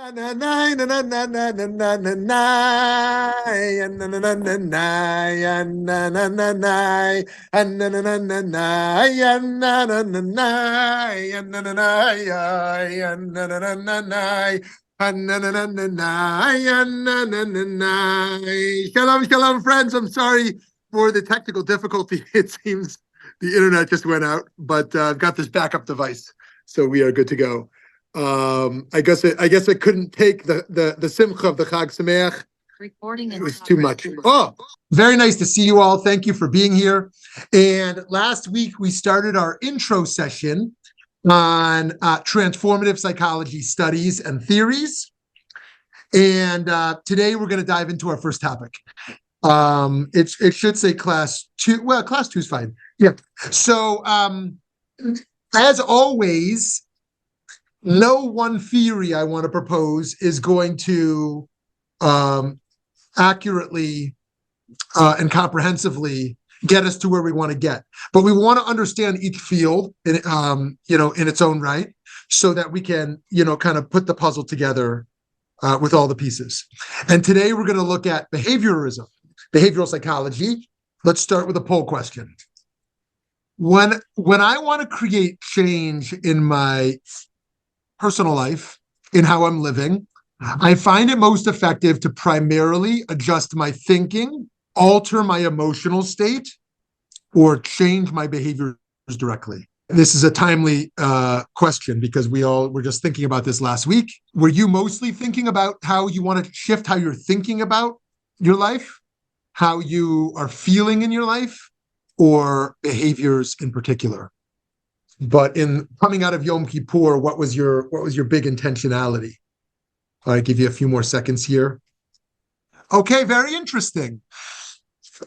Shalom, shalom, friends. I'm sorry for the technical difficulty. It seems the internet just went out, but I've got this backup device, so we are good to go. I guess it couldn't take the simcha of the Chag Sameach. Recording it was too much. Oh, very nice to see you all. Thank you for being here. And last week we started our intro session on transformative psychology studies and theories. And today we're going to dive into our first topic. It should say class 2. Well, class 2 is fine. Yeah. So as always, no one theory I want to propose is going to accurately and comprehensively get us to where we want to get. But we want to understand each field in its own right, so that we can, kind of put the puzzle together with all the pieces. And today we're going to look at behaviorism, behavioral psychology. Let's start with a poll question. When I want to create change in my personal life, in how I'm living, I find it most effective to primarily adjust my thinking, alter my emotional state, or change my behaviors directly. This is a timely question because we all were just thinking about this last week. Were you mostly thinking about how you want to shift how you're thinking about your life, how you are feeling in your life, or behaviors in particular? But in coming out of Yom Kippur, what was your big intentionality? I'll give you a few more seconds here. Okay, very interesting.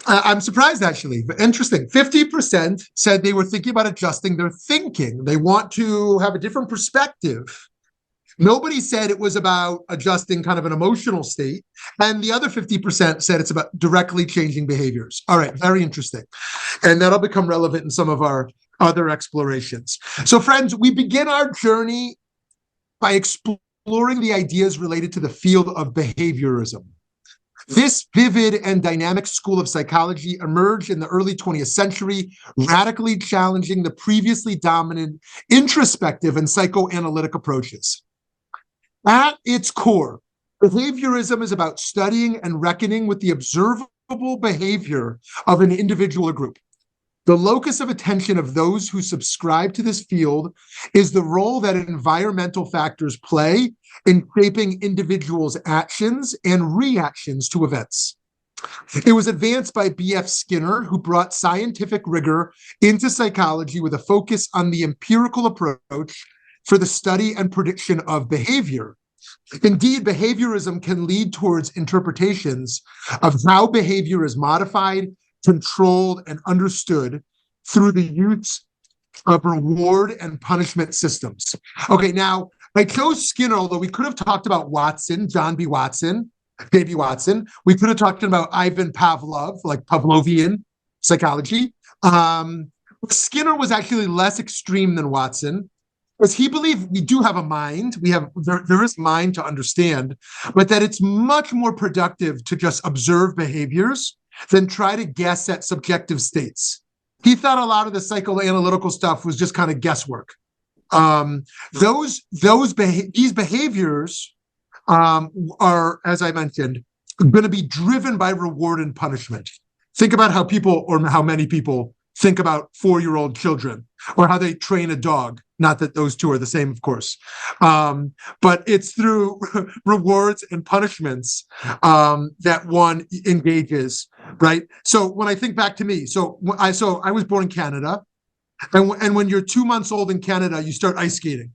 I'm surprised, actually, but interesting. 50% said they were thinking about adjusting their thinking. They want to have a different perspective. Nobody said it was about adjusting kind of an emotional state. And the other 50% said it's about directly changing behaviors. All right, very interesting. And that'll become relevant in some of our other explorations. So, friends, we begin our journey by exploring the ideas related to the field of behaviorism. This vivid and dynamic school of psychology emerged in the early 20th century, radically challenging the previously dominant introspective and psychoanalytic approaches. At its core, behaviorism is about studying and reckoning with the observable behavior of an individual or group. The locus of attention of those who subscribe to this field is the role that environmental factors play in shaping individuals' actions and reactions to events. It was advanced by B.F. Skinner, who brought scientific rigor into psychology with a focus on the empirical approach for the study and prediction of behavior. Indeed, behaviorism can lead towards interpretations of how behavior is modified, controlled, and understood through the use of reward and punishment systems. Okay, now I chose Skinner, although we could have talked about Watson, John B. Watson, J.B. Watson. We could have talked about Ivan Pavlov, like Pavlovian psychology. Skinner was actually less extreme than Watson, because he believed we do have a mind. There is mind to understand, but that it's much more productive to just observe behaviors than try to guess at subjective states. He thought a lot of the psychoanalytical stuff was just kind of guesswork. These behaviors are, as I mentioned, going to be driven by reward and punishment. Think about how many people think about 4-year-old children, or how they train a dog. Not that those two are the same, of course, but it's through rewards and punishments that one engages, right? So when I think back to me, I was born in Canada, and when you're 2 months old in Canada, you start ice skating.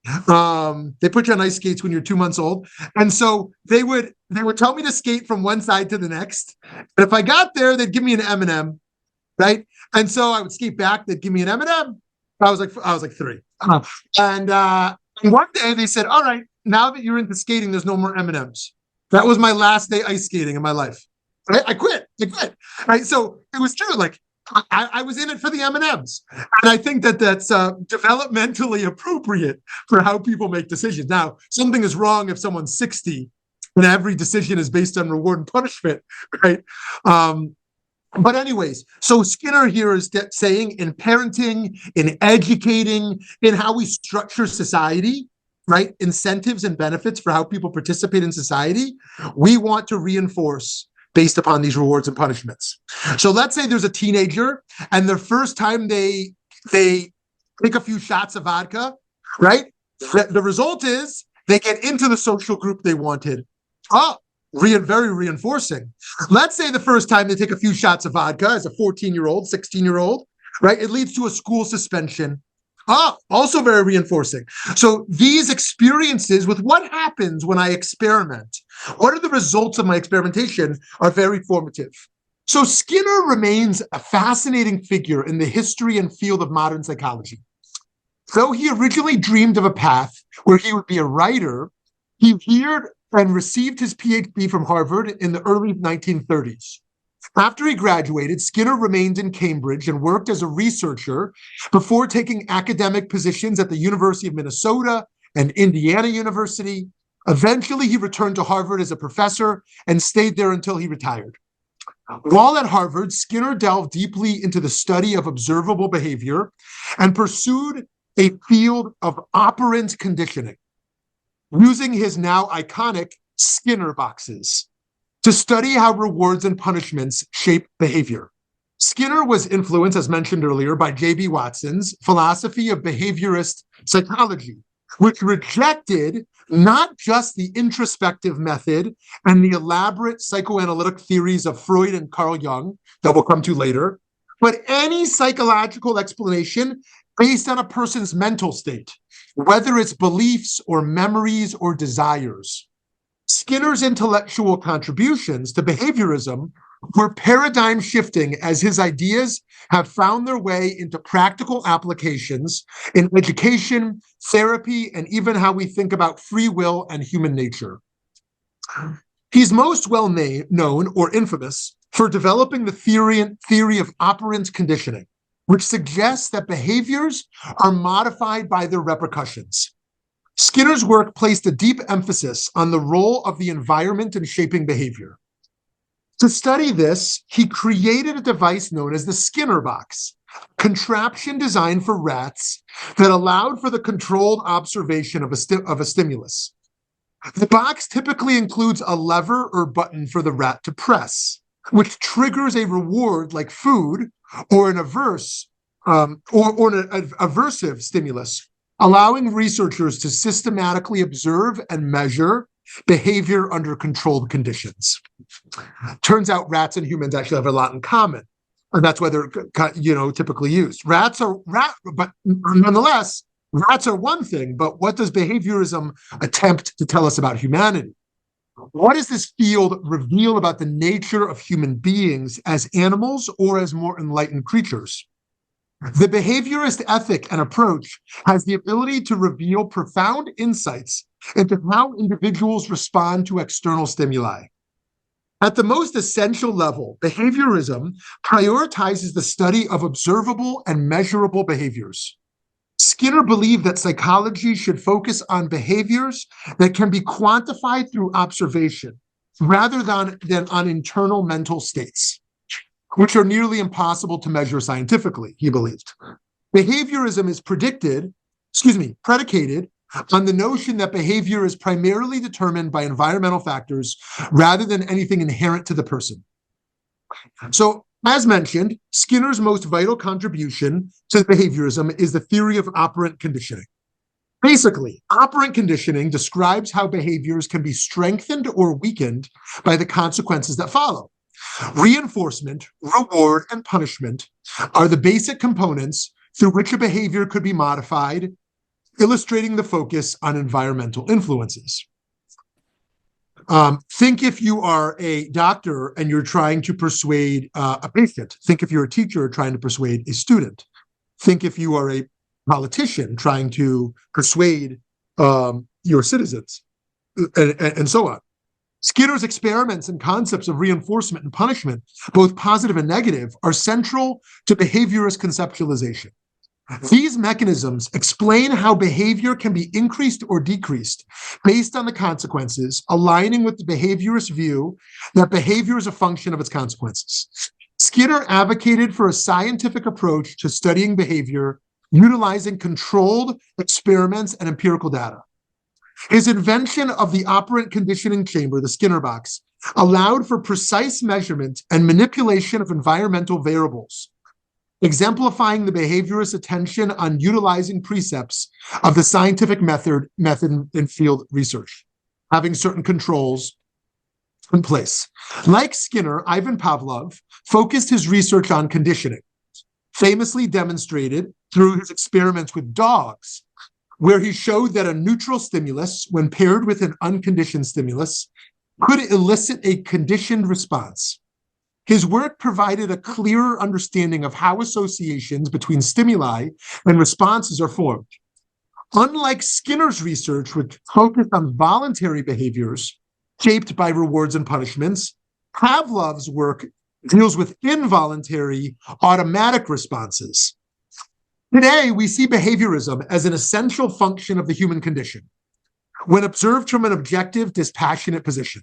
They put you on ice skates when you're 2 months old, and so they would tell me to skate from one side to the next, and if I got there, they'd give me an M&M, right? And so I would skate back. They'd give me an M&M. I was like 3. And one day they said, all right, now that you're into skating, there's no more M&Ms. That was my last day ice skating in my life. I quit. Right? So it was true. Like, I was in it for the M&Ms. And I think that that's developmentally appropriate for how people make decisions. Now, something is wrong if someone's 60 and every decision is based on reward and punishment, right? But anyways, so Skinner here is saying in parenting, in educating, in how we structure society, right? Incentives and benefits for how people participate in society, we want to reinforce based upon these rewards and punishments. So let's say there's a teenager and the first time they take a few shots of vodka, right? The result is they get into the social group they wanted. Very reinforcing. Let's say the first time they take a few shots of vodka as a 14-year-old, 16-year-old, right? It leads to a school suspension. Also very reinforcing. So these experiences with what happens when I experiment, what are the results of my experimentation, are very formative. So Skinner remains a fascinating figure in the history and field of modern psychology. Though he originally dreamed of a path where he would be a writer, he veered and received his PhD from Harvard in the early 1930s. After he graduated, Skinner remained in Cambridge and worked as a researcher before taking academic positions at the University of Minnesota and Indiana University. Eventually, he returned to Harvard as a professor and stayed there until he retired. While at Harvard, Skinner delved deeply into the study of observable behavior and pursued a field of operant conditioning, using his now iconic Skinner boxes to study how rewards and punishments shape behavior. Skinner was influenced, as mentioned earlier, by J.B. Watson's philosophy of behaviorist psychology, which rejected not just the introspective method and the elaborate psychoanalytic theories of Freud and Carl Jung that we'll come to later, but any psychological explanation based on a person's mental state, whether it's beliefs or memories or desires. Skinner's intellectual contributions to behaviorism were paradigm shifting as his ideas have found their way into practical applications in education, therapy, and even how we think about free will and human nature. He's most well known or infamous for developing the theory of operant conditioning, which suggests that behaviors are modified by their repercussions. Skinner's work placed a deep emphasis on the role of the environment in shaping behavior. To study this, he created a device known as the Skinner box, a contraption designed for rats that allowed for the controlled observation of a stimulus. The box typically includes a lever or button for the rat to press, which triggers a reward like food or an aversive stimulus, allowing researchers to systematically observe and measure behavior under controlled conditions. Turns out rats and humans actually have a lot in common, and that's why they're typically used. But nonetheless, rats are one thing, but what does behaviorism attempt to tell us about humanity? What does this field reveal about the nature of human beings as animals or as more enlightened creatures? The behaviorist ethic and approach has the ability to reveal profound insights into how individuals respond to external stimuli. At the most essential level, behaviorism prioritizes the study of observable and measurable behaviors. Skinner believed that psychology should focus on behaviors that can be quantified through observation rather than on internal mental states, which are nearly impossible to measure scientifically, he believed. Behaviorism is predicated on the notion that behavior is primarily determined by environmental factors rather than anything inherent to the person. So, as mentioned, Skinner's most vital contribution to behaviorism is the theory of operant conditioning. Basically, operant conditioning describes how behaviors can be strengthened or weakened by the consequences that follow. Reinforcement, reward, and punishment are the basic components through which a behavior could be modified, illustrating the focus on environmental influences. Think if you are a doctor and you're trying to persuade a patient. Think if you're a teacher trying to persuade a student. Think if you are a politician trying to persuade your citizens, and so on. Skinner's experiments and concepts of reinforcement and punishment, both positive and negative, are central to behaviorist conceptualization. These mechanisms explain how behavior can be increased or decreased based on the consequences, aligning with the behaviorist view that behavior is a function of its consequences. Skinner advocated for a scientific approach to studying behavior, utilizing controlled experiments and empirical data. His invention of the operant conditioning chamber, the Skinner box, allowed for precise measurement and manipulation of environmental variables, exemplifying the behaviorist attention on utilizing precepts of the scientific method in field research, having certain controls in place. Like Skinner, Ivan Pavlov focused his research on conditioning, famously demonstrated through his experiments with dogs, where he showed that a neutral stimulus, when paired with an unconditioned stimulus, could elicit a conditioned response. His work provided a clearer understanding of how associations between stimuli and responses are formed. Unlike Skinner's research, which focused on voluntary behaviors shaped by rewards and punishments, Pavlov's work deals with involuntary, automatic responses. Today, we see behaviorism as an essential function of the human condition, when observed from an objective, dispassionate position.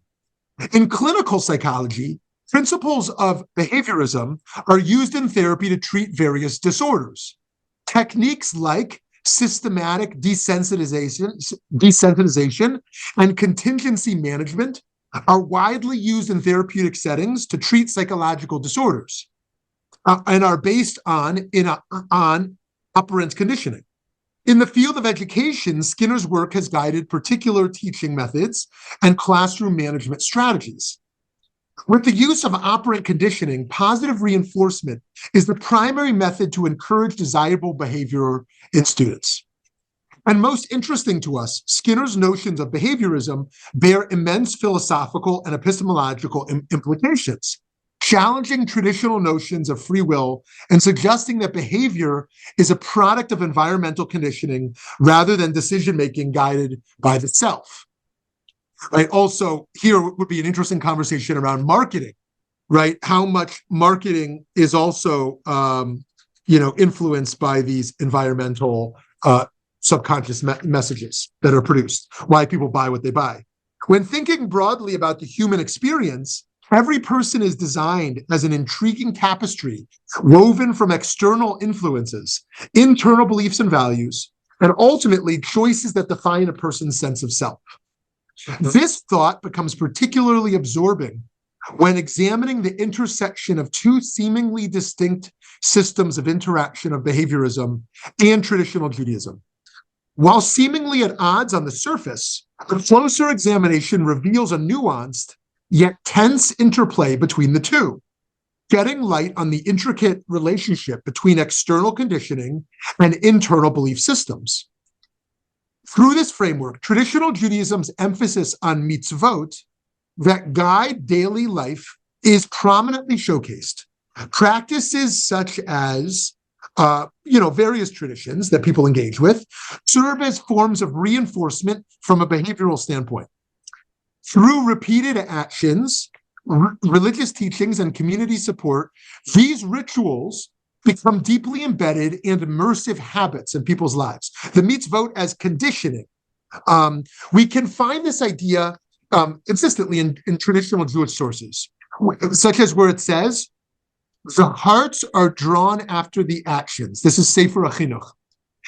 In clinical psychology, principles of behaviorism are used in therapy to treat various disorders. Techniques like systematic desensitization and contingency management are widely used in therapeutic settings to treat psychological disorders and are based on operant conditioning. In the field of education, Skinner's work has guided particular teaching methods and classroom management strategies. With the use of operant conditioning, positive reinforcement is the primary method to encourage desirable behavior in students. And most interesting to us, Skinner's notions of behaviorism bear immense philosophical and epistemological implications, challenging traditional notions of free will and suggesting that behavior is a product of environmental conditioning rather than decision-making guided by the self. Right. Also, here would be an interesting conversation around marketing, right? How much marketing is also, influenced by these environmental subconscious messages that are produced, why people buy what they buy. When thinking broadly about the human experience, every person is designed as an intriguing tapestry woven from external influences, internal beliefs and values, and ultimately choices that define a person's sense of self. This thought becomes particularly absorbing when examining the intersection of two seemingly distinct systems of interaction of behaviorism and traditional Judaism. While seemingly at odds on the surface, a closer examination reveals a nuanced yet tense interplay between the two, shedding light on the intricate relationship between external conditioning and internal belief systems. Through this framework, traditional Judaism's emphasis on mitzvot that guide daily life is prominently showcased. Practices such as, various traditions that people engage with serve as forms of reinforcement from a behavioral standpoint. Through repeated actions, religious teachings, and community support, these rituals become deeply embedded and immersive habits in people's lives. The mitzvot as conditioning. We can find this idea consistently in traditional Jewish sources, such as where it says, the hearts are drawn after the actions. This is Sefer HaChinuch.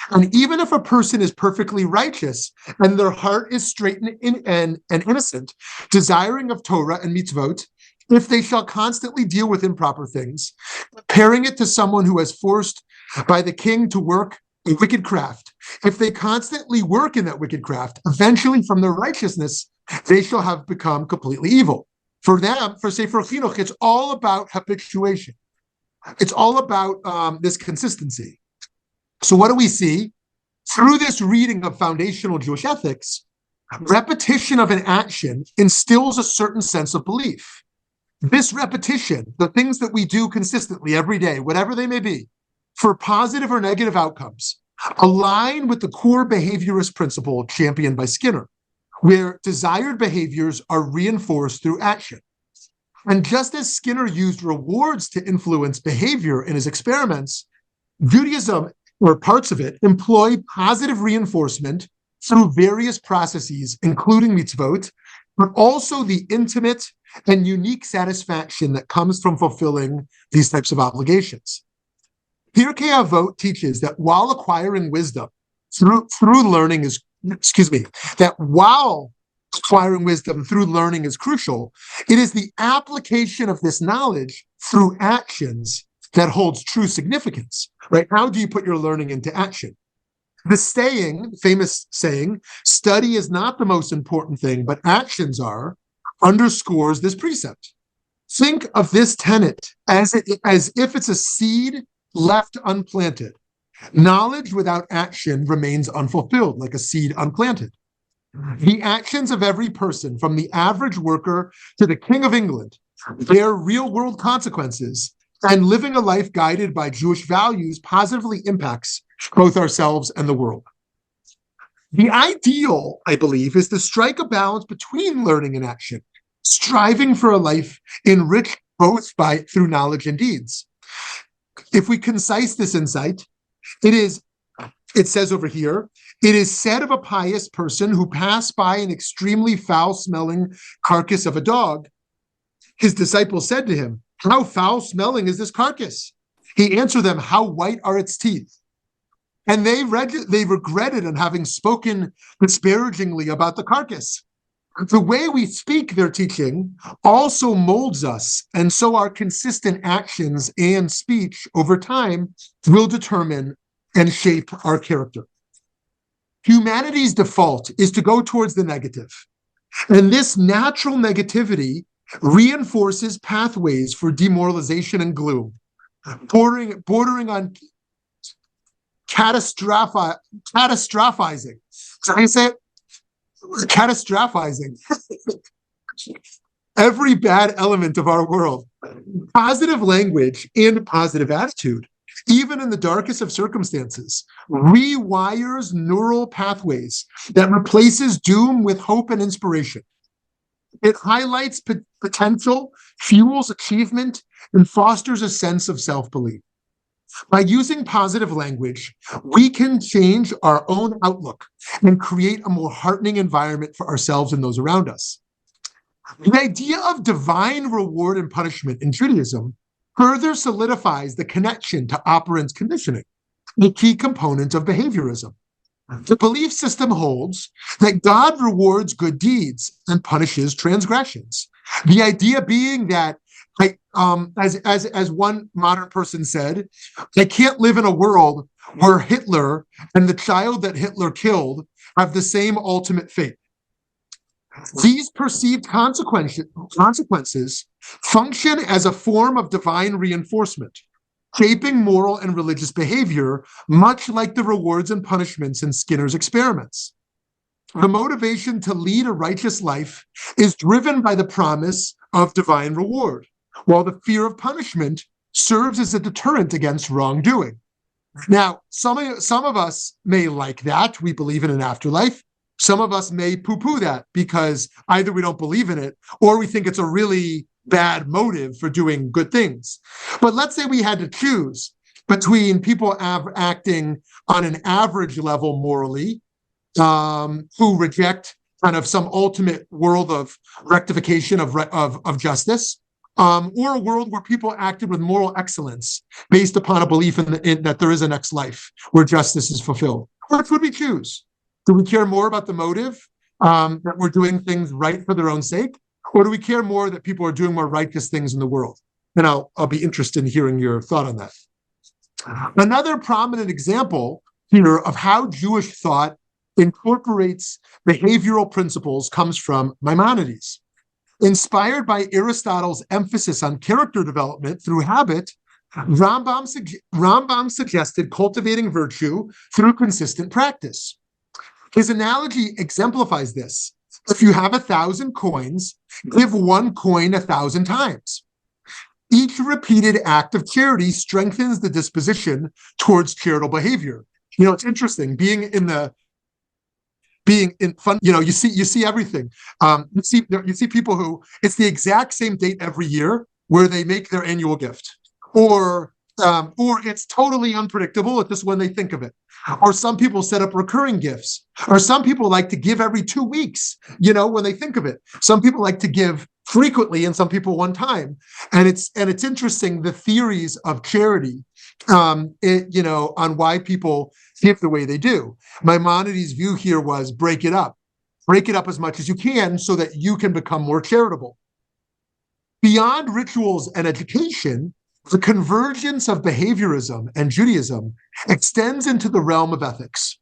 And even if a person is perfectly righteous and their heart is straight and innocent, desiring of Torah and mitzvot, if they shall constantly deal with improper things, comparing it to someone who has forced by the king to work a wicked craft, if they constantly work in that wicked craft, eventually from their righteousness, they shall have become completely evil. For them, for Sefer Chinuch, it's all about habituation. It's all about this consistency. So what do we see? Through this reading of foundational Jewish ethics, repetition of an action instills a certain sense of belief. This repetition, the things that we do consistently every day, whatever they may be, for positive or negative outcomes, align with the core behaviorist principle championed by Skinner. where desired behaviors are reinforced through action. And just as Skinner used rewards to influence behavior in his experiments, Judaism, or parts of it, employ positive reinforcement through various processes, including mitzvot, but also the intimate and unique satisfaction that comes from fulfilling these types of obligations. Pirkei Avot teaches that while acquiring wisdom through learning is, that while acquiring wisdom through learning is crucial, it is the application of this knowledge through actions that holds true significance, right? How do you put your learning into action? The famous saying, study is not the most important thing, but actions are, underscores this precept. Think of this tenet as if it's a seed left unplanted. Knowledge without action remains unfulfilled, like a seed unplanted. The actions of every person, from the average worker to the King of England, bear real-world consequences, and living a life guided by Jewish values positively impacts both ourselves and the world. The ideal, I believe, is to strike a balance between learning and action, striving for a life enriched both through knowledge and deeds. If we concise this insight, it says over here, it is said of a pious person who passed by an extremely foul-smelling carcass of a dog. His disciples said to him, "How foul-smelling is this carcass?" He answered them, "How white are its teeth?" And they regretted in having spoken disparagingly about the carcass. The way we speak, their teaching, also molds us, and so our consistent actions and speech over time will determine and shape our character. Humanity's default is to go towards the negative, and this natural negativity reinforces pathways for demoralization and gloom, bordering on catastrophizing. Can I say it? Catastrophizing every bad element of our world. Positive language and positive attitude, even in the darkest of circumstances, rewires neural pathways that replaces doom with hope and inspiration. It highlights potential, fuels achievement, and fosters a sense of self-belief. By using positive language, we can change our own outlook and create a more heartening environment for ourselves and those around us. The idea of divine reward and punishment in Judaism further solidifies the connection to operant conditioning, a key component of behaviorism. The belief system holds that God rewards good deeds and punishes transgressions. The idea being that, as one modern person said, I can't live in a world where Hitler and the child that Hitler killed have the same ultimate fate. These perceived consequences function as a form of divine reinforcement, shaping moral and religious behavior, much like the rewards and punishments in Skinner's experiments. The motivation to lead a righteous life is driven by the promise of divine reward, while the fear of punishment serves as a deterrent against wrongdoing. Now, some of us may like that. We believe in an afterlife. Some of us may poo-poo that because either we don't believe in it or we think it's a really bad motive for doing good things. But let's say we had to choose between people acting on an average level morally, who reject kind of some ultimate world of rectification of justice, or a world where people acted with moral excellence based upon a belief in that there is a next life where justice is fulfilled. Which would we choose? Do we care more about the motive, that we're doing things right for their own sake? Or do we care more that people are doing more righteous things in the world? And I'll be interested in hearing your thought on that. Another prominent example here of how Jewish thought incorporates behavioral principles comes from Maimonides. Inspired by Aristotle's emphasis on character development through habit, Rambam suggested cultivating virtue through consistent practice. His analogy exemplifies this. If you have 1,000 coins, give one coin 1,000 times. Each repeated act of charity strengthens the disposition towards charitable behavior. You know, it's interesting, being in the being in fun. You see everything. You see people who it's the exact same date every year where they make their annual gift, or it's totally unpredictable. It's just when they think of it. Or some people set up recurring gifts, or some people like to give every 2 weeks, when they think of it. Some people like to give frequently, and some people one time. And it's interesting, the theories of charity, on why people give the way they do. Maimonides' view here was break it up as much as you can so that you can become more charitable. Beyond rituals and education, the convergence of behaviorism and Judaism extends into the realm of ethics.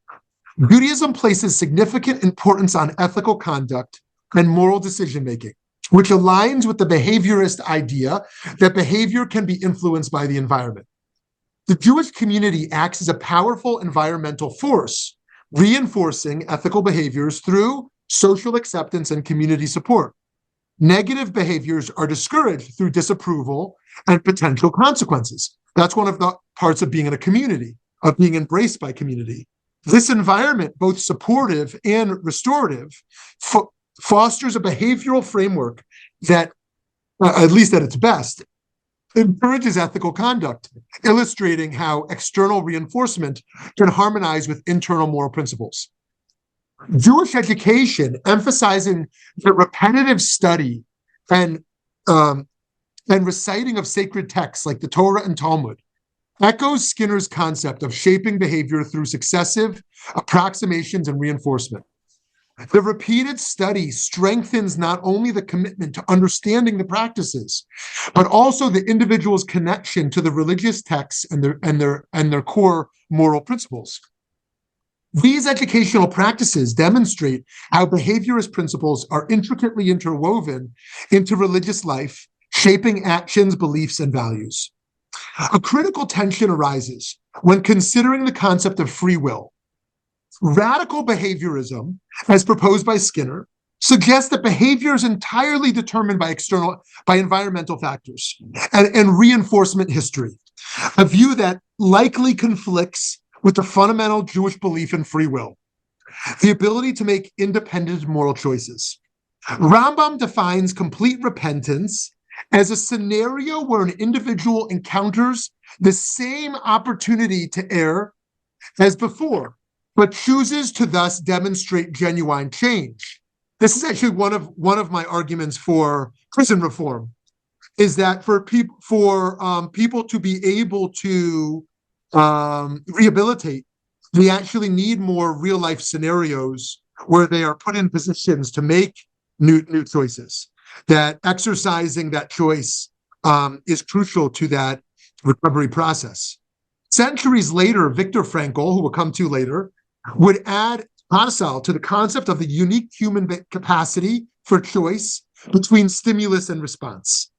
Judaism places significant importance on ethical conduct and moral decision-making, which aligns with the behaviorist idea that behavior can be influenced by the environment. The Jewish community acts as a powerful environmental force, reinforcing ethical behaviors through social acceptance and community support. Negative behaviors are discouraged through disapproval and potential consequences. That's one of the parts of being in a community, of being embraced by community. This environment, both supportive and restorative, fosters a behavioral framework that, at least at its best, encourages ethical conduct, illustrating how external reinforcement can harmonize with internal moral principles. Jewish education, emphasizing the repetitive study and reciting of sacred texts like the Torah and Talmud, echoes Skinner's concept of shaping behavior through successive approximations and reinforcement. The repeated study strengthens not only the commitment to understanding the practices, but also the individual's connection to the religious texts and their core moral principles. These educational practices demonstrate how behaviorist principles are intricately interwoven into religious life, shaping actions, beliefs, and values. A critical tension arises when considering the concept of free will. Radical behaviorism, as proposed by Skinner, suggests that behavior is entirely determined by environmental factors and reinforcement history, a view that likely conflicts with the fundamental Jewish belief in free will, the ability to make independent moral choices. Rambam defines complete repentance as a scenario where an individual encounters the same opportunity to err as before, but chooses to thus demonstrate genuine change. This is actually one of my arguments for prison reform, is that for people to be able to rehabilitate, we actually need more real life scenarios where they are put in positions to make new choices. That exercising that choice is crucial to that recovery process. Centuries later, Viktor Frankl, who we'll come to later, would add Pasal to the concept of the unique human capacity for choice between stimulus and response.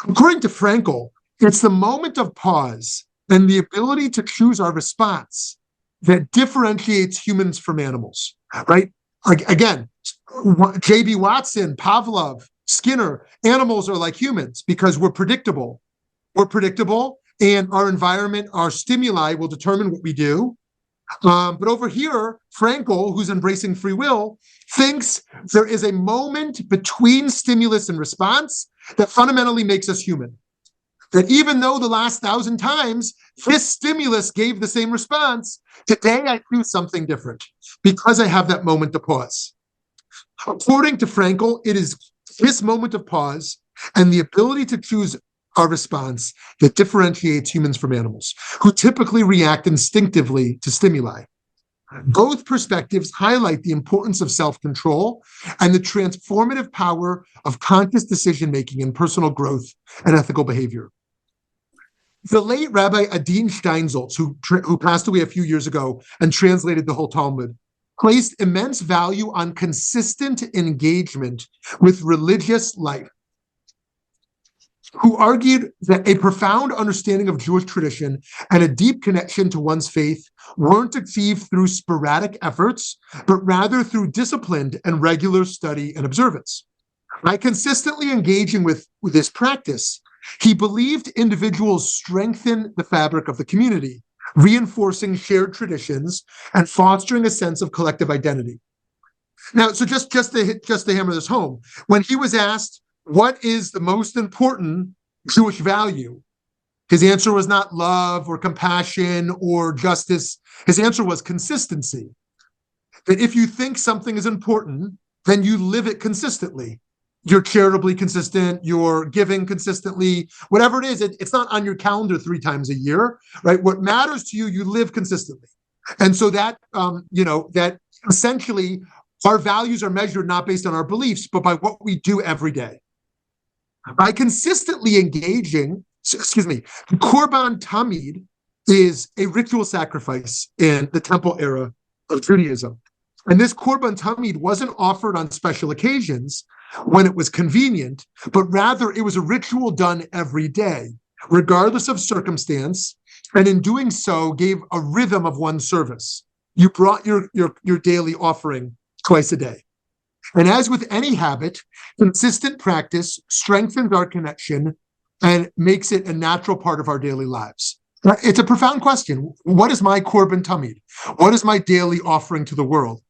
According to Frankl, it's the moment of pause and the ability to choose our response that differentiates humans from animals, right? Again, J.B. Watson, Pavlov, Skinner, animals are like humans because we're predictable. We're predictable, and our environment, our stimuli will determine what we do. But over here, Frankl, who's embracing free will, thinks there is a moment between stimulus and response that fundamentally makes us human. That even though the last 1,000 times this stimulus gave the same response, today I do something different because I have that moment to pause. According to Frankl, it is this moment of pause and the ability to choose our response that differentiates humans from animals, who typically react instinctively to stimuli. Both perspectives highlight the importance of self-control and the transformative power of conscious decision-making in personal growth and ethical behavior. The late Rabbi Adin Steinsaltz, who passed away a few years ago and translated the whole Talmud, placed immense value on consistent engagement with religious life, who argued that a profound understanding of Jewish tradition and a deep connection to one's faith weren't achieved through sporadic efforts, but rather through disciplined and regular study and observance. By consistently engaging with this practice, he believed individuals strengthen the fabric of the community, reinforcing shared traditions and fostering a sense of collective identity. Now, so just to hammer this home, when he was asked what is the most important Jewish value, his answer was not love or compassion or justice. His answer was consistency. That if you think something is important, then you live it consistently. You're charitably consistent, you're giving consistently, whatever it is, it's not on your calendar 3 times a year, right? What matters to you, you live consistently. And so that, that essentially our values are measured not based on our beliefs, but by what we do every day. By consistently engaging, the Korban Tamid is a ritual sacrifice in the temple era of Judaism. And this Korban Tamid wasn't offered on special occasions when it was convenient, but rather it was a ritual done every day, regardless of circumstance, and in doing so gave a rhythm of one's service. You brought your daily offering twice a day. And as with any habit, consistent practice strengthens our connection and makes it a natural part of our daily lives. It's a profound question. What is my Korban Tamid? What is my daily offering to the world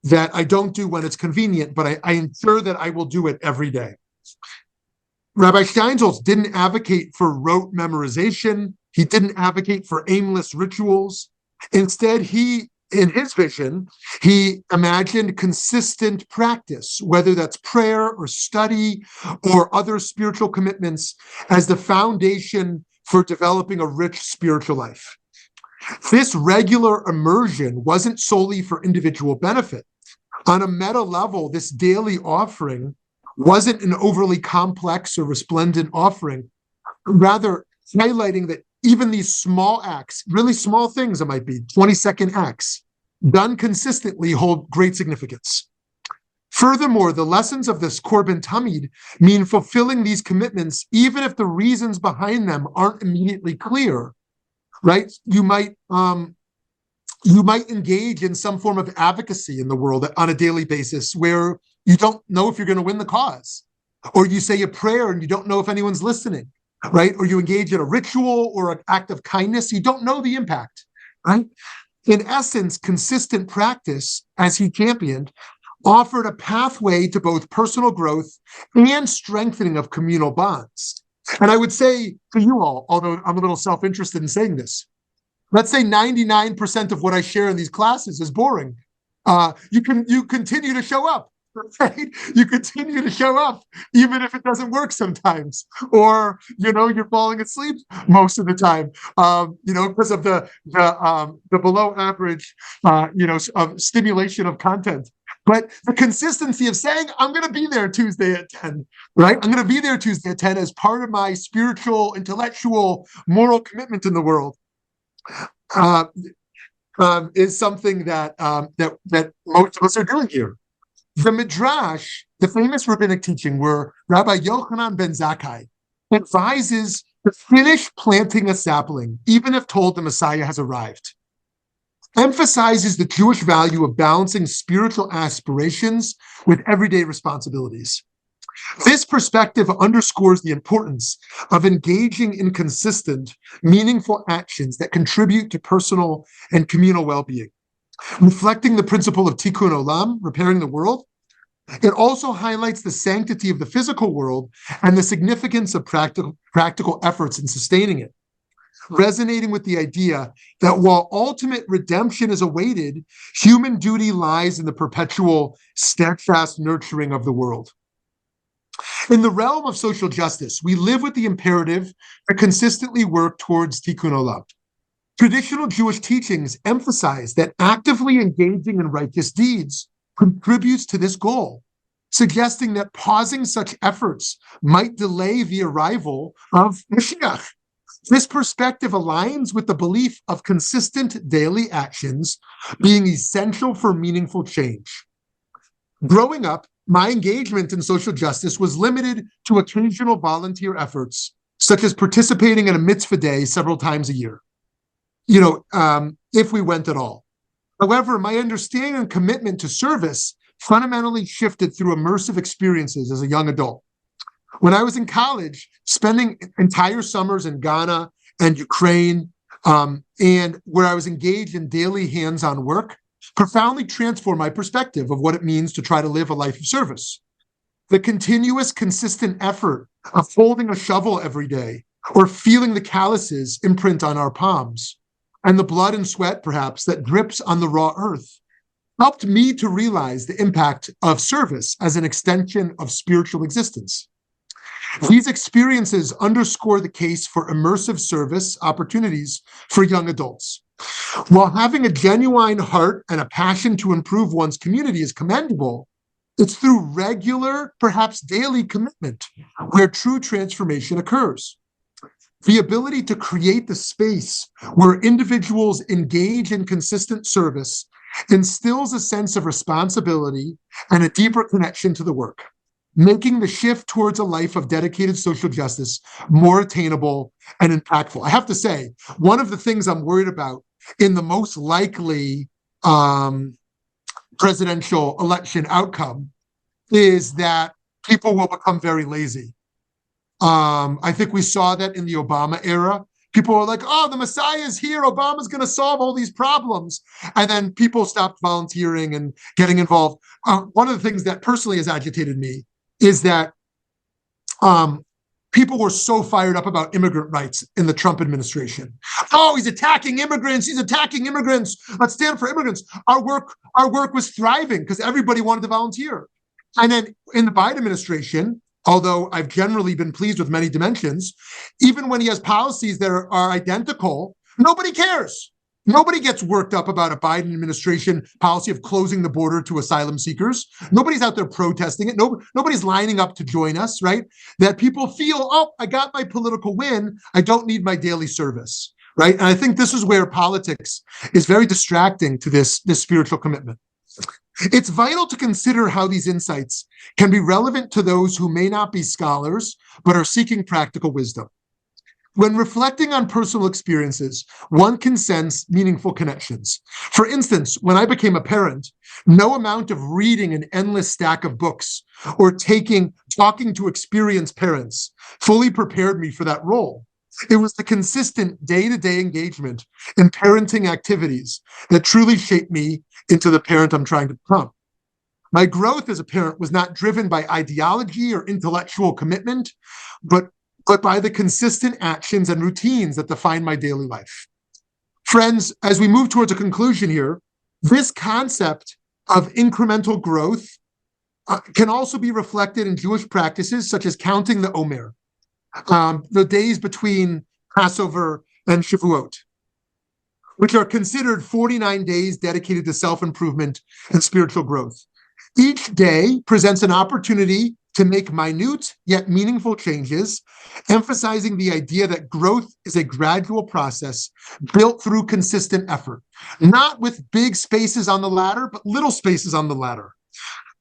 that I don't do when it's convenient, but I ensure that I will do it every day? Rabbi Steinsaltz didn't advocate for rote memorization. He didn't advocate for aimless rituals. Instead, in his vision, he imagined consistent practice, whether that's prayer or study or other spiritual commitments, as the foundation for developing a rich spiritual life. This regular immersion wasn't solely for individual benefit. On a meta level, this daily offering wasn't an overly complex or resplendent offering, rather highlighting that even these small acts, really small things it might be, 20-second acts, done consistently hold great significance. Furthermore, the lessons of this Korban Tamid mean fulfilling these commitments, even if the reasons behind them aren't immediately clear, right? You might engage in some form of advocacy in the world on a daily basis where you don't know if you're going to win the cause, or you say a prayer and you don't know if anyone's listening, right? Or you engage in a ritual or an act of kindness, you don't know the impact, right? In essence, consistent practice, as he championed, offered a pathway to both personal growth and strengthening of communal bonds. And I would say to you all, although I'm a little self-interested in saying this, let's say 99% of what I share in these classes is boring. You continue to show up, right? You continue to show up, even if it doesn't work sometimes, or you're falling asleep most of the time, because of the below average, of stimulation of content. But the consistency of saying, I'm going to be there Tuesday at 10, right? I'm going to be there Tuesday at 10 as part of my spiritual, intellectual, moral commitment in the world. Is something that most of us are doing here. The Midrash, the famous rabbinic teaching where Rabbi Yochanan ben Zakkai advises to finish planting a sapling, even if told the Messiah has arrived, emphasizes the Jewish value of balancing spiritual aspirations with everyday responsibilities. This perspective underscores the importance of engaging in consistent, meaningful actions that contribute to personal and communal well-being. Reflecting the principle of tikkun olam, repairing the world, it also highlights the sanctity of the physical world and the significance of practical efforts in sustaining it, resonating with the idea that while ultimate redemption is awaited, human duty lies in the perpetual, steadfast nurturing of the world. In the realm of social justice, we live with the imperative to consistently work towards tikkun olam. Traditional Jewish teachings emphasize that actively engaging in righteous deeds contributes to this goal, suggesting that pausing such efforts might delay the arrival of Mashiach. This perspective aligns with the belief of consistent daily actions being essential for meaningful change. Growing up, my engagement in social justice was limited to occasional volunteer efforts, such as participating in a mitzvah day several times a year, if we went at all. However, my understanding and commitment to service fundamentally shifted through immersive experiences as a young adult. When I was in college, spending entire summers in Ghana and Ukraine, and where I was engaged in daily hands-on work, profoundly transformed my perspective of what it means to try to live a life of service. The continuous, consistent effort of holding a shovel every day or feeling the calluses imprint on our palms and the blood and sweat, perhaps, that drips on the raw earth helped me to realize the impact of service as an extension of spiritual existence. These experiences underscore the case for immersive service opportunities for young adults. While having a genuine heart and a passion to improve one's community is commendable, it's through regular, perhaps daily commitment where true transformation occurs. The ability to create the space where individuals engage in consistent service instills a sense of responsibility and a deeper connection to the work, making the shift towards a life of dedicated social justice more attainable and impactful. I have to say, one of the things I'm worried about in the most likely presidential election outcome is that people will become very lazy. I think we saw that in the Obama era. People were like, oh, the Messiah is here. Obama's going to solve all these problems. And then people stopped volunteering and getting involved. One of the things that personally has agitated me is that people were so fired up about immigrant rights in the Trump administration. Oh, he's attacking immigrants. He's attacking immigrants. Let's stand for immigrants. Our work was thriving because everybody wanted to volunteer. And then in the Biden administration, although I've generally been pleased with many dimensions, even when he has policies that are identical, nobody cares. Nobody gets worked up about a Biden administration policy of closing the border to asylum seekers. Nobody's out there protesting it. Nobody's lining up to join us, right? That people feel, oh, I got my political win. I don't need my daily service, right? And I think this is where politics is very distracting to this spiritual commitment. It's vital to consider how these insights can be relevant to those who may not be scholars, but are seeking practical wisdom. When reflecting on personal experiences, one can sense meaningful connections. For instance, when I became a parent, no amount of reading an endless stack of books or talking to experienced parents fully prepared me for that role. It was the consistent day-to-day engagement in parenting activities that truly shaped me into the parent I'm trying to become. My growth as a parent was not driven by ideology or intellectual commitment, but by the consistent actions and routines that define my daily life. Friends, as we move towards a conclusion here, this concept of incremental growth can also be reflected in Jewish practices such as counting the Omer, the days between Passover and Shavuot, which are considered 49 days dedicated to self-improvement and spiritual growth. Each day presents an opportunity to make minute yet meaningful changes, emphasizing the idea that growth is a gradual process built through consistent effort, not with big spaces on the ladder, but little spaces on the ladder.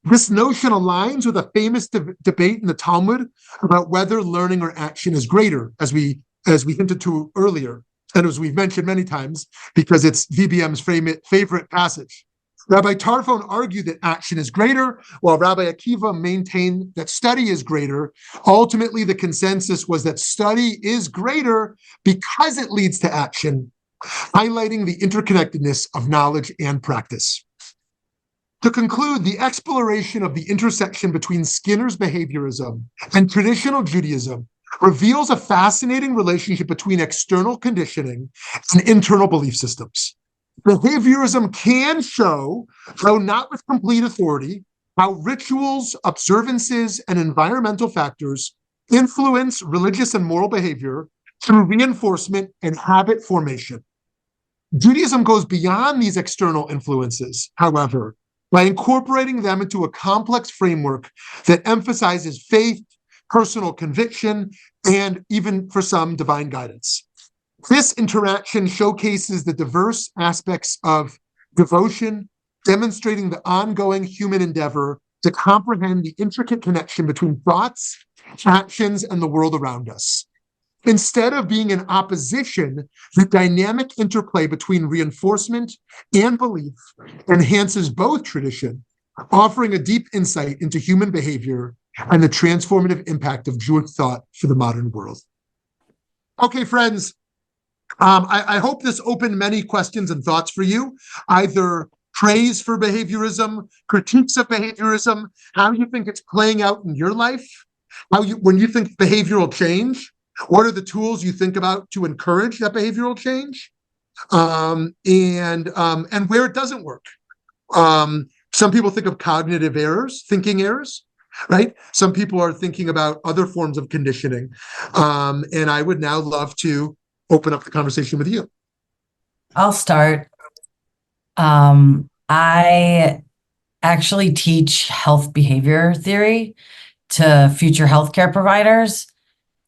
This notion aligns with a famous debate in the Talmud about whether learning or action is greater, as we hinted to earlier, and as we've mentioned many times, because it's VBM's favorite passage. Rabbi Tarfon argued that action is greater, while Rabbi Akiva maintained that study is greater. Ultimately, the consensus was that study is greater because it leads to action, highlighting the interconnectedness of knowledge and practice. To conclude, the exploration of the intersection between Skinner's behaviorism and traditional Judaism reveals a fascinating relationship between external conditioning and internal belief systems. Behaviorism can show, though not with complete authority, how rituals, observances, and environmental factors influence religious and moral behavior through reinforcement and habit formation. Judaism goes beyond these external influences, however, by incorporating them into a complex framework that emphasizes faith, personal conviction, and even for some, divine guidance. This interaction showcases the diverse aspects of devotion, demonstrating the ongoing human endeavor to comprehend the intricate connection between thoughts, actions, and the world around us. Instead of being in opposition, the dynamic interplay between reinforcement and belief enhances both tradition, offering a deep insight into human behavior and the transformative impact of Jewish thought for the modern world. Okay, friends, I hope this opened many questions and thoughts for you, either praise for behaviorism, critiques of behaviorism, how you think it's playing out in your life, when you think behavioral change, what are the tools you think about to encourage that behavioral change, and where it doesn't work. Some people think of cognitive errors, thinking errors, right? Some people are thinking about other forms of conditioning. And I would now love to open up the conversation with you. I'll start. I actually teach health behavior theory to future healthcare providers.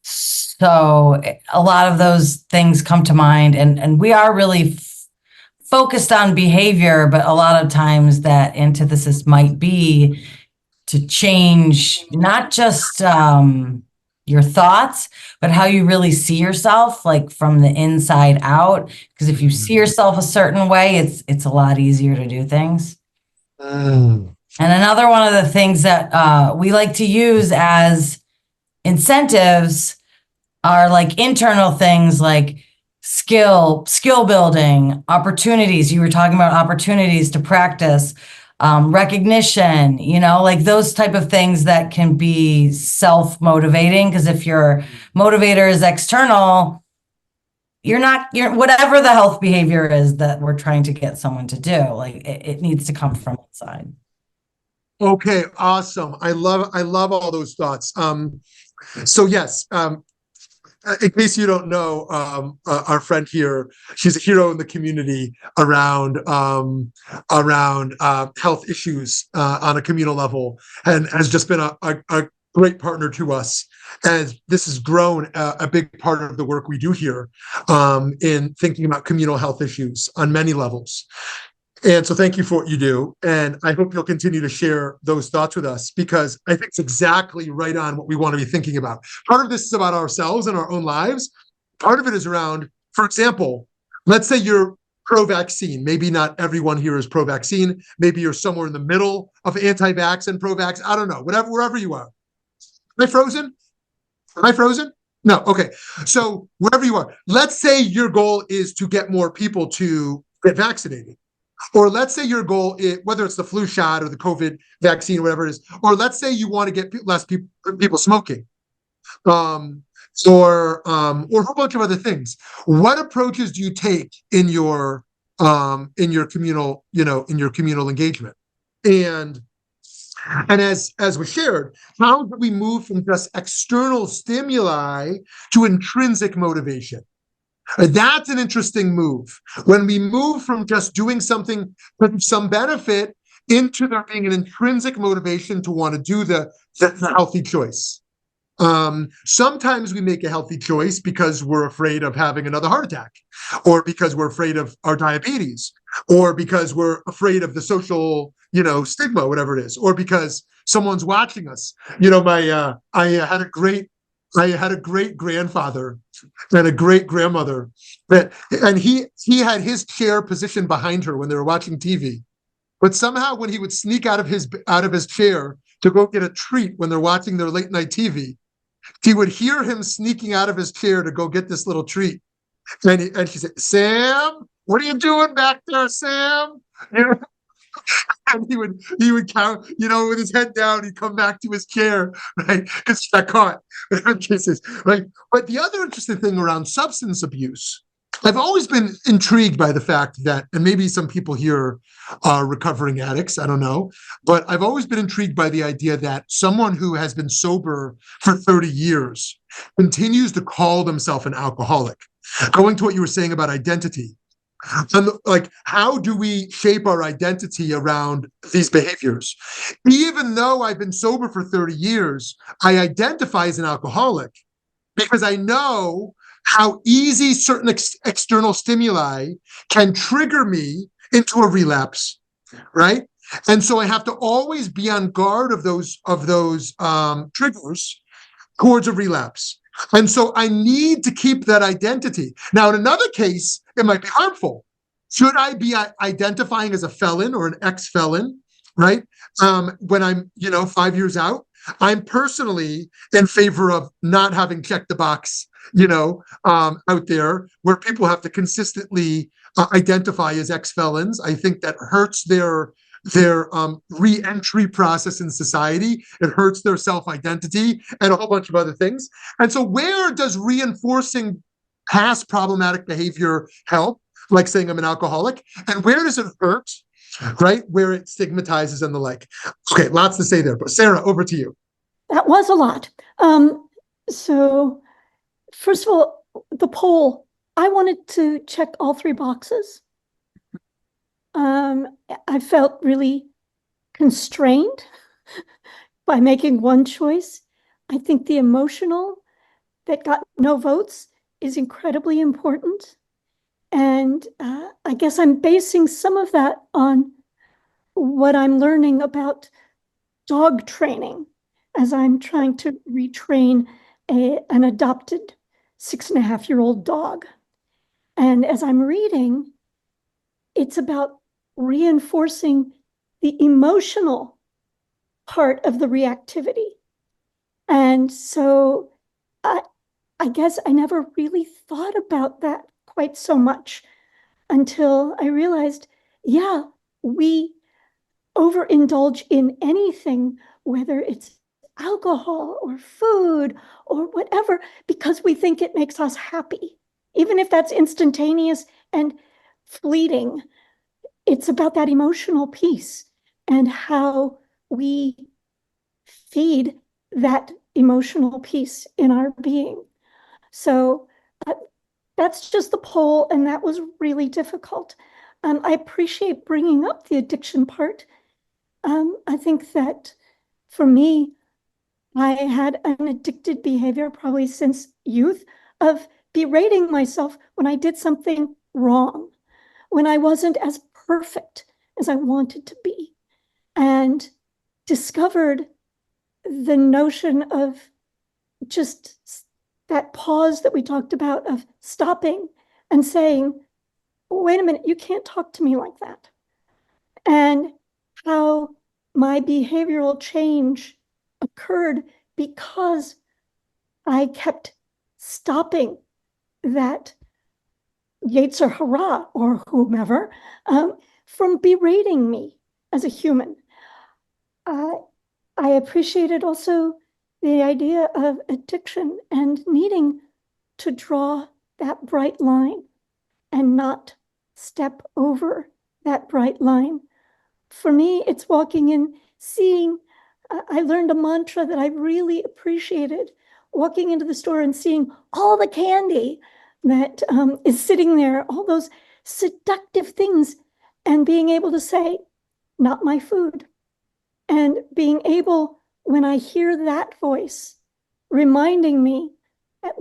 So a lot of those things come to mind, and we are really focused on behavior, but a lot of times that antithesis might be to change not just your thoughts, but how you really see yourself, like from the inside out. Because if you see yourself a certain way, it's a lot easier to do things. And another one of the things that we like to use as incentives are like internal things like skill building, opportunities. You were talking about opportunities to practice, recognition, like those type of things that can be self-motivating. Because if your motivator is external, you're whatever the health behavior is that we're trying to get someone to do, like it needs to come from inside. Okay, awesome. I love all those thoughts. So yes, in case you don't know, our friend here, she's a hero in the community around health issues on a communal level, and has just been a great partner to us. And this has grown a big part of the work we do here in thinking about communal health issues on many levels. And so thank you for what you do. And I hope you'll continue to share those thoughts with us, because I think it's exactly right on what we want to be thinking about. Part of this is about ourselves and our own lives. Part of it is around, for example, let's say you're pro-vaccine. Maybe not everyone here is pro-vaccine. Maybe you're somewhere in the middle of anti-vax and pro-vax. I don't know, wherever you are. Am I frozen? No, okay. So wherever you are, let's say your goal is to get more people to get vaccinated. Or let's say your goal is, whether it's the flu shot or the COVID vaccine, or whatever it is, or let's say you want to get less people smoking, or a whole bunch of other things. What approaches do you take in your communal, in your communal engagement? And as was shared, how do we move from just external stimuli to intrinsic motivation? That's an interesting move. When we move from just doing something with some benefit into there being an intrinsic motivation to want to do the healthy choice. Sometimes we make a healthy choice because we're afraid of having another heart attack, or because we're afraid of our diabetes, or because we're afraid of the social, stigma, whatever it is, or because someone's watching us. I had a great grandfather and a great grandmother and he had his chair positioned behind her when they were watching TV. But somehow when he would sneak out of his chair to go get a treat when they're watching their late night TV, he would hear him sneaking out of his chair to go get this little treat. And she said, "Sam, what are you doing back there, Sam?" And he would count, with his head down, he'd come back to his chair, right? Because he got caught in cases, right? But the other interesting thing around substance abuse, I've always been intrigued by the fact that, and maybe some people here are recovering addicts, I don't know, but I've always been intrigued by the idea that someone who has been sober for 30 years continues to call themselves an alcoholic. Going to what you were saying about identity, and like, how do we shape our identity around these behaviors? Even though I've been sober for 30 years, I identify as an alcoholic because I know how easy certain external stimuli can trigger me into a relapse, right? And so I have to always be on guard of those triggers towards a relapse. And so I need to keep that identity. Now, in another case, it might be harmful. Should I be identifying as a felon or an ex-felon, right? When I'm, 5 years out? I'm personally in favor of not having checked the box, out there where people have to consistently identify as ex-felons. I think that hurts their re-entry process in society. It hurts their self-identity and a whole bunch of other things. And so where does reinforcing past problematic behavior help? Like saying I'm an alcoholic. And where does it hurt? Right? Where it stigmatizes and the like. Okay, lots to say there. But Sarah, over to you. That was a lot. So first of all, the poll, I wanted to check all three boxes. I felt really constrained by making one choice. I think the emotional that got no votes is incredibly important. And I guess I'm basing some of that on what I'm learning about dog training as I'm trying to retrain an adopted 6.5-year-old dog. And as I'm reading, it's about reinforcing the emotional part of the reactivity. And so I guess I never really thought about that quite so much until I realized, yeah, we overindulge in anything, whether it's alcohol or food or whatever, because we think it makes us happy. Even if that's instantaneous and fleeting, it's about that emotional piece and how we feed that emotional piece in our being. So that's just the poll, and that was really difficult. I appreciate bringing up the addiction part. I think that for me, I had an addicted behavior probably since youth of berating myself when I did something wrong, when I wasn't as perfect as I wanted to be, and discovered the notion of just that pause that we talked about of stopping and saying, wait a minute, you can't talk to me like that. And how my behavioral change occurred because I kept stopping that Yetzer Hara or whomever from berating me as a human. I appreciated also the idea of addiction and needing to draw that bright line and not step over that bright line. For me, it's walking in, seeing. I learned a mantra that I really appreciated, walking into the store and seeing all the candy that is sitting there, all those seductive things, and being able to say, not my food. And being able, when I hear that voice, reminding me, that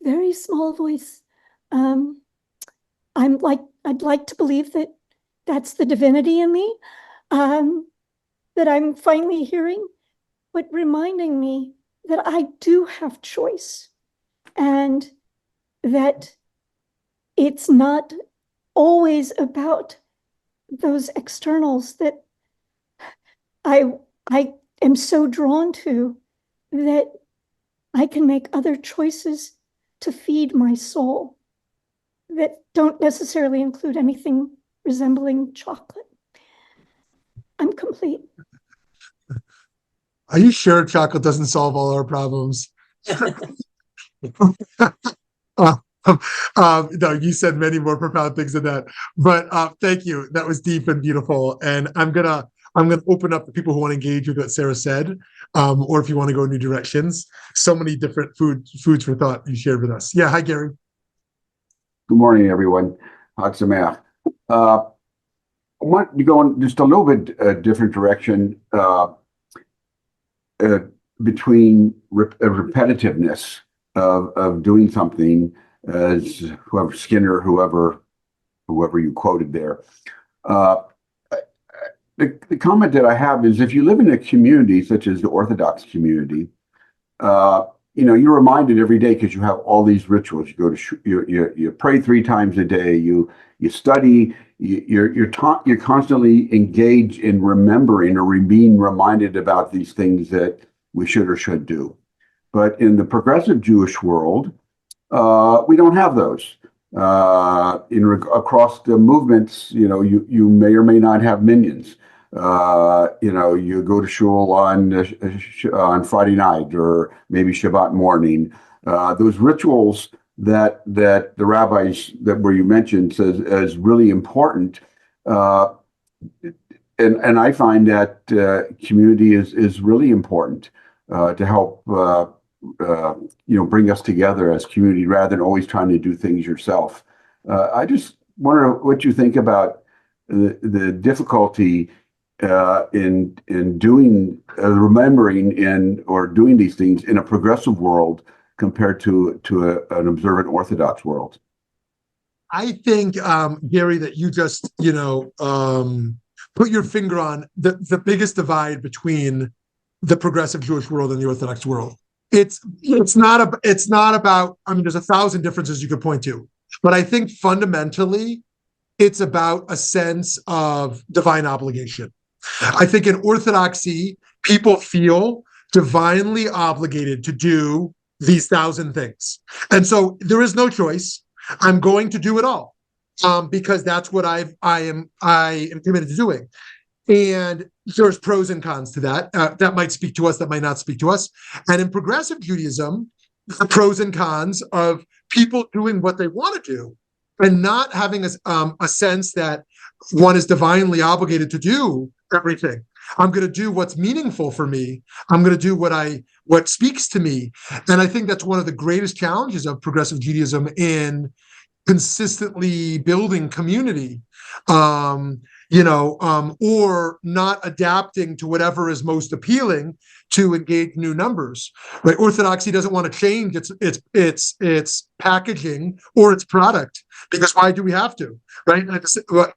very small voice, I'd like to believe that that's the divinity in me, that I'm finally hearing, but reminding me that I do have choice and that it's not always about those externals that I am so drawn to, that I can make other choices to feed my soul that don't necessarily include anything resembling chocolate. I'm complete. Are you sure chocolate doesn't solve all our problems? No, you said many more profound things than that. But thank you. That was deep and beautiful. And I'm gonna open up to people who want to engage with what Sarah said, or if you want to go in new directions. So many different foods for thought you shared with us. Yeah, hi Gary. Good morning, everyone. Hag Sameach. I want to go in just a little bit different direction between repetitiveness of doing something, as whoever Skinner, whoever you quoted there. The comment that I have is, if you live in a community such as the Orthodox community, you're reminded every day because you have all these rituals. You go to you pray 3 times a day. You study. You're constantly engaged in remembering or being reminded about these things that we should or should do. But in the progressive Jewish world, we don't have those. Across the movements, you may or may not have minions. You go to shul on Friday night or maybe Shabbat morning. Those rituals that the rabbis where you mentioned says is really important. And I find that community is really important to help bring us together as community rather than always trying to do things yourself. I just wonder what you think about the difficulty in doing remembering or doing these things in a progressive world compared to an observant Orthodox world. I think, Gary, that you just, put your finger on the biggest divide between the progressive Jewish world and the Orthodox world. It's not about, I mean, there's 1,000 differences you could point to, but I think fundamentally it's about a sense of divine obligation. I think in Orthodoxy, people feel divinely obligated to do these 1,000 things. And so there is no choice. I'm going to do it all because that's what I am committed to doing. And there's pros and cons to that. That might speak to us, that might not speak to us. And in progressive Judaism, the pros and cons of people doing what they want to do and not having a sense that one is divinely obligated to do everything. I'm going to do what's meaningful for me. I'm going to do what speaks to me. And I think that's one of the greatest challenges of progressive Judaism in consistently building community, or not adapting to whatever is most appealing to engage new numbers. Right? Orthodoxy doesn't want to change its packaging or its product because why do we have to? Right?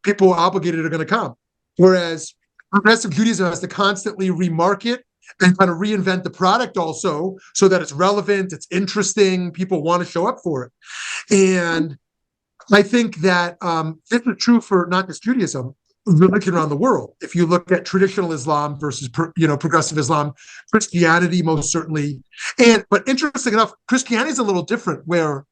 People obligated are going to come. Whereas progressive Judaism has to constantly remarket and kind of reinvent the product also so that it's relevant, it's interesting, people want to show up for it. And I think that this is true for not just Judaism, religion around the world. If you look at traditional Islam versus progressive Islam, Christianity most certainly. But interesting enough, Christianity is a little different where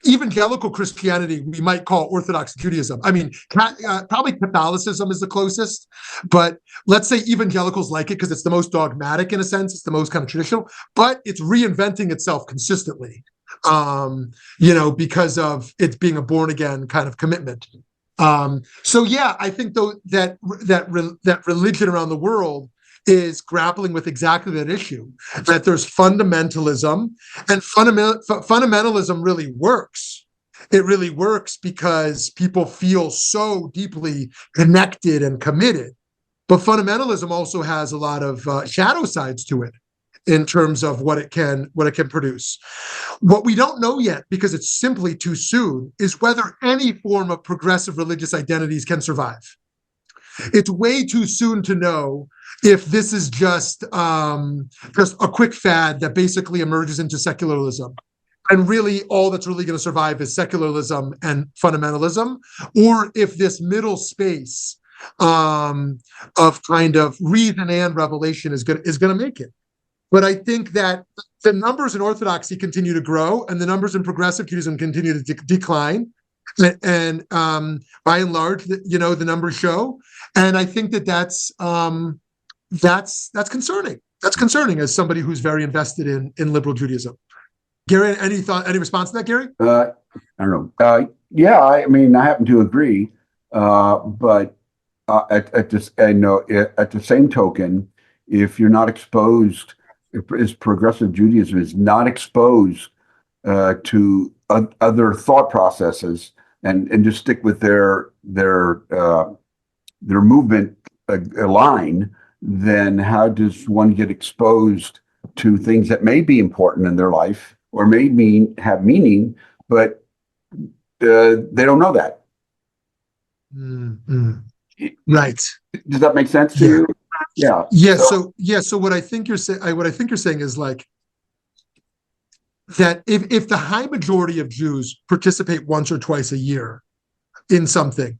evangelical Christianity we might call Orthodox Judaism. I mean, probably Catholicism is the closest, but let's say evangelicals like it because it's the most dogmatic in a sense. It's the most kind of traditional, but it's reinventing itself consistently, because of it being a born again kind of commitment. So yeah, I think though that religion around the world is grappling with exactly that issue, that there's fundamentalism, and fundamentalism really works. It really works because people feel so deeply connected and committed. But fundamentalism also has a lot of shadow sides to it in terms of what it can produce. What we don't know yet, because it's simply too soon, is whether any form of progressive religious identities can survive. It's way too soon to know if this is just a quick fad that basically emerges into secularism, and really all that's really going to survive is secularism and fundamentalism, or if this middle space of kind of reason and revelation is going to make it. But I think that the numbers in Orthodoxy continue to grow, and the numbers in progressive Judaism continue to decline. And by and large, the numbers show, and I think that's concerning. That's concerning as somebody who's very invested in liberal Judaism. Gary, any response to that, Gary? I don't know. Yeah, I mean, I happen to agree, but at the same token, if you're not exposed, if progressive Judaism is not exposed to other thought processes, and just stick with their movement line, then how does one get exposed to things that may be important in their life or may have meaning, but they don't know that? Mm-hmm. Right. Does that make sense to you? Yeah. Yeah. So what I think you're saying is like that if the high majority of Jews participate once or twice a year in something,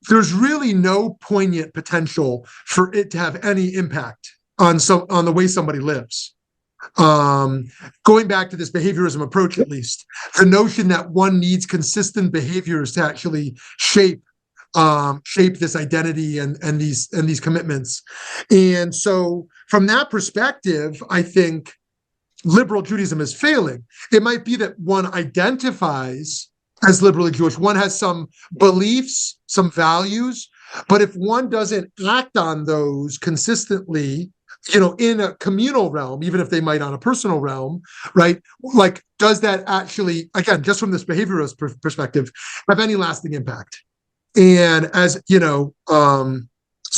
there's really no poignant potential for it to have any impact on the way somebody lives. Going back to this behaviorism approach, at least, the notion that one needs consistent behaviors to actually shape this identity and these commitments. And so from that perspective, I think liberal Judaism is failing. It might be that one identifies as liberally Jewish, one has some beliefs, some values, but if one doesn't act on those consistently, in a communal realm, even if they might on a personal realm, right? Like, does that actually, again, just from this behaviorist perspective, have any lasting impact? And as so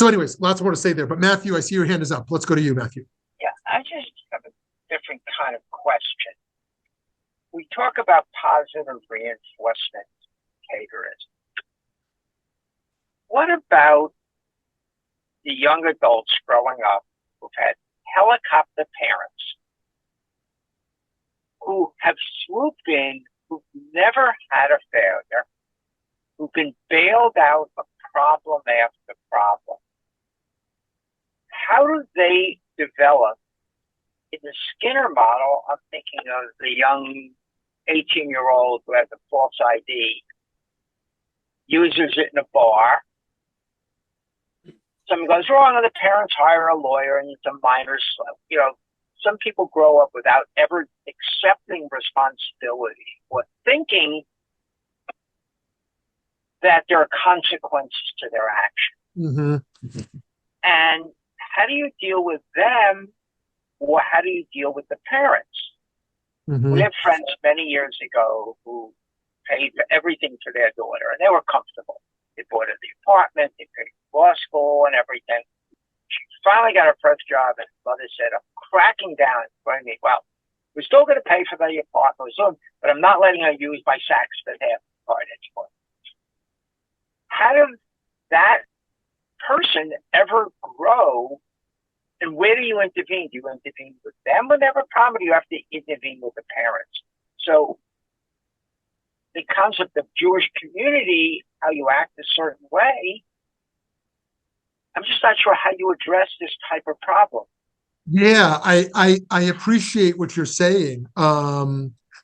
anyways, lots more to say there. But Matthew, I see your hand is up. Let's go to you, Matthew. Yeah, I just have a different kind of question. We talk about positive reinforcement behaviorism. What about the young adults growing up who've had helicopter parents who have swooped in, who've never had a failure, who've been bailed out of problem after problem? How do they develop? In the Skinner model, I'm thinking of the young 18-year-old who has a false ID, uses it in a bar. Something goes wrong, and the parents hire a lawyer, and it's a minor slip. Some people grow up without ever accepting responsibility or thinking that there are consequences to their action. Mm-hmm. And how do you deal with them, or how do you deal with the parents? Mm-hmm. We had friends many years ago who paid for everything for their daughter, and they were comfortable. They bought her the apartment, they paid for law school and everything. She finally got her first job, and her mother said, I'm cracking down in front of me. Well, we're still going to pay for the apartment, but I'm not letting her use my Saks Fifth Avenue card anymore. How does that person ever grow, and where do you intervene? Do you intervene with them when they have a problem, or do you have to intervene with the parents? So the concept of Jewish community, how you act a certain way, I'm just not sure how you address this type of problem. Yeah, I appreciate what you're saying.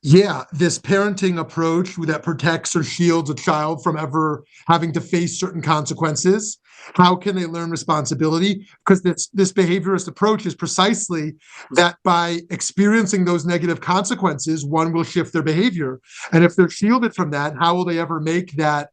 This parenting approach that protects or shields a child from ever having to face certain consequences. How can they learn responsibility? Because this behaviorist approach is precisely that by experiencing those negative consequences, one will shift their behavior. And if they're shielded from that, how will they ever make that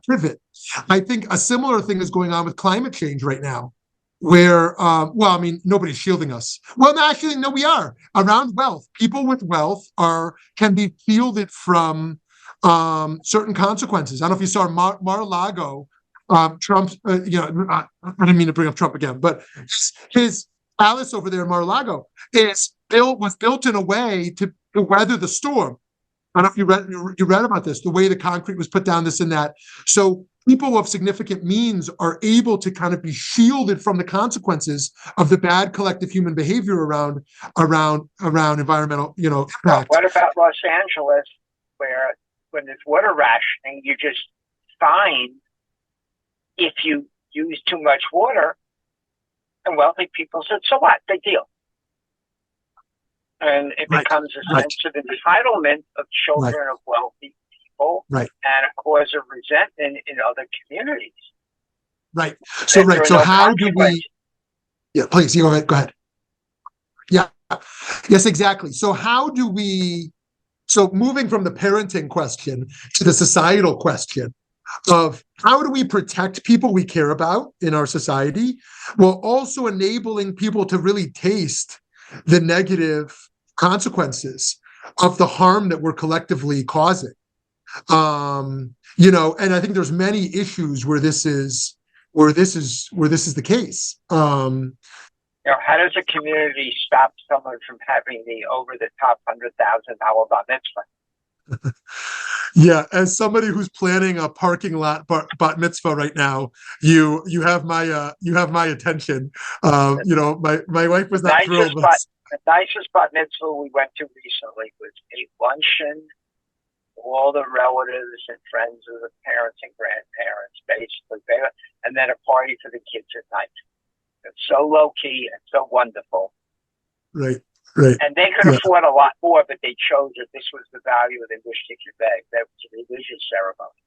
pivot? I think a similar thing is going on with climate change right now, where, nobody's shielding us. Well, actually, no, we are. Around wealth, people with wealth can be shielded from certain consequences. I don't know if you saw Mar-a-Lago, Trump's, I didn't mean to bring up Trump again, but his palace over there in Mar-a-Lago was built in a way to weather the storm. I don't know if you read about this, the way the concrete was put down, this and that. So people of significant means are able to kind of be shielded from the consequences of the bad collective human behavior around environmental, impact. What about Los Angeles, where when there's water rationing, you just fine if you use too much water? And wealthy people said, so what? Big deal. And it becomes a sense of entitlement of children of wealthy people, and a cause of resentment in other communities. Right. So how do we? Yeah, please. Go ahead. Yeah. Yes, exactly. So how do we? So moving from the parenting question to the societal question of how do we protect people we care about in our society, while also enabling people to really taste the negative consequences of the harm that we're collectively causing. And I think there's many issues where this is the case. How does a community stop someone from having the over-the-top $100,000 bat mitzvah? Yeah, as somebody who's planning a parking lot bat mitzvah right now, you have my attention. My wife was not thrilled. The nicest bat mitzvah we went to recently was a luncheon, all the relatives and friends of the parents and grandparents, basically, and then a party for the kids at night. It's so low key and so wonderful. Right. Right. And they could afford a lot more, but they chose that this was the value they wished to convey. That was a religious ceremony.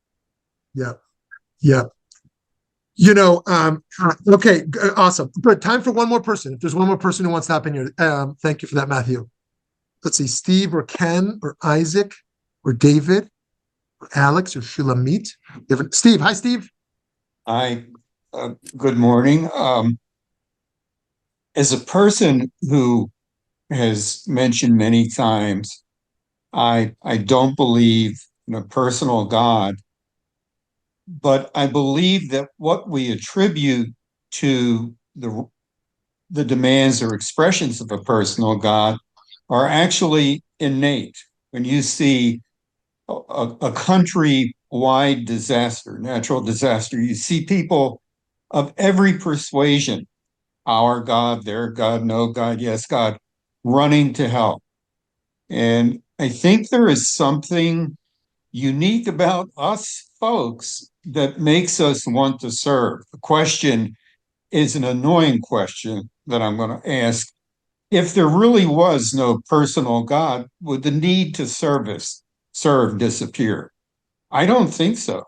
Yeah. Yeah. Okay, awesome. Good. Time for one more person. If there's one more person who wants to hop in here, thank you for that, Matthew. Let's see, Steve or Ken or Isaac or David or Alex or Shulamit. Steve. Hi, Steve. Hi. Good morning. As a person who has mentioned many times, I don't believe in a personal God, but I believe that what we attribute to the demands or expressions of a personal God are actually innate. When you see a country-wide disaster, natural disaster, you see people of every persuasion, our God, their God, no God, yes God, running to help. And I think there is something unique about us folks that makes us want to serve. The question is an annoying question that I'm going to ask. If there really was no personal God, would the need to serve disappear? I don't think so.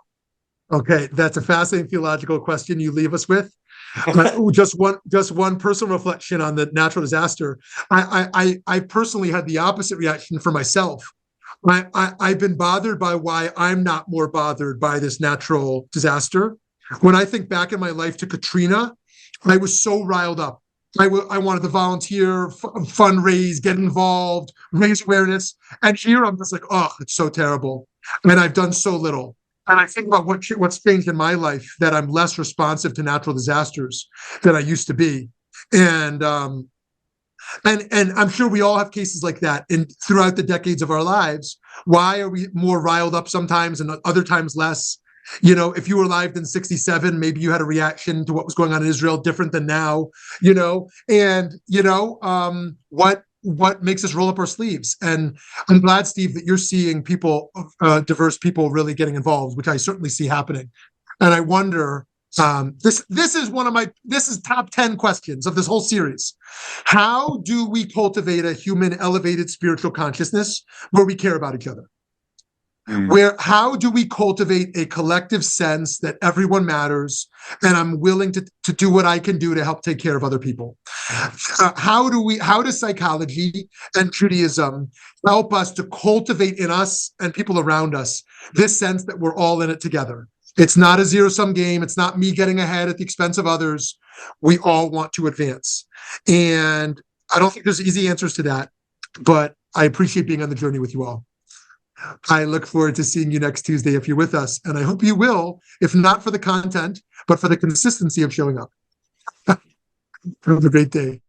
Okay, that's a fascinating theological question you leave us with. Just one personal reflection on the natural disaster. I personally had the opposite reaction for myself. I've been bothered by why I'm not more bothered by this natural disaster. When I think back in my life to Katrina, I was so riled up. I wanted to volunteer, fundraise, get involved, raise awareness. And here I'm just like, oh, it's so terrible. And I've done so little. And I think about what's changed in my life, that I'm less responsive to natural disasters than I used to be. And I'm sure we all have cases like that throughout the decades of our lives. Why are we more riled up sometimes and other times less? If you were alive in 1967, maybe you had a reaction to what was going on in Israel different than now, what makes us roll up our sleeves. And I'm glad, Steve, that you're seeing people, diverse people really getting involved, which I certainly see happening. And I wonder, this is top 10 questions of this whole series. How do we cultivate a human elevated spiritual consciousness where we care about each other? How do we cultivate a collective sense that everyone matters and I'm willing to do what I can do to help take care of other people? How does psychology and Judaism help us to cultivate in us and people around us this sense that we're all in it together? It's not a zero-sum game. It's not me getting ahead at the expense of others. We all want to advance. And I don't think there's easy answers to that, but I appreciate being on the journey with you all. I look forward to seeing you next Tuesday if you're with us. And I hope you will, if not for the content, but for the consistency of showing up. Have a great day.